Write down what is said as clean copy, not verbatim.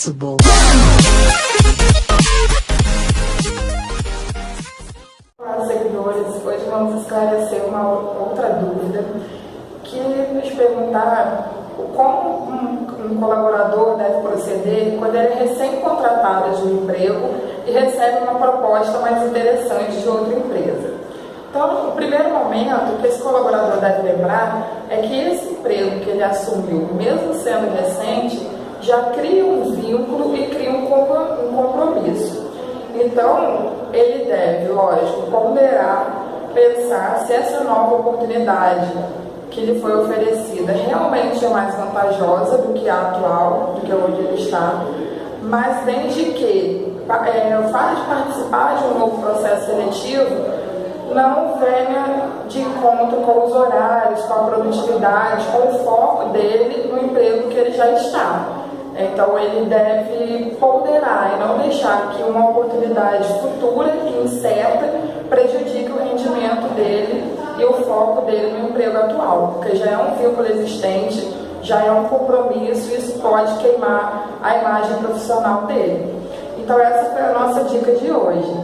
responsible. Olá, seguidores. Hoje vamos esclarecer uma outra dúvida que nos perguntaram como um colaborador deve proceder quando ele é recém-contratado de um emprego e recebe uma proposta mais interessante de outra empresa. Então, o primeiro momento que esse colaborador deve lembrar é que esse emprego que ele assumiu, mesmo sendo recente, já cria um vínculo e cria um compromisso. Então, ele deve, lógico, ponderar, pensar se essa nova oportunidade que lhe foi oferecida realmente é mais vantajosa do que a atual, do que onde ele está, mas desde que o fato de participar de um novo processo seletivo não venha de encontro com os horários, com a produtividade, com o foco dele no emprego que ele já está. Então ele deve ponderar e não deixar que uma oportunidade futura e incerta prejudique o rendimento dele e o foco dele no emprego atual, porque já é um vínculo existente, já é um compromisso e isso pode queimar a imagem profissional dele. Então essa foi a nossa dica de hoje.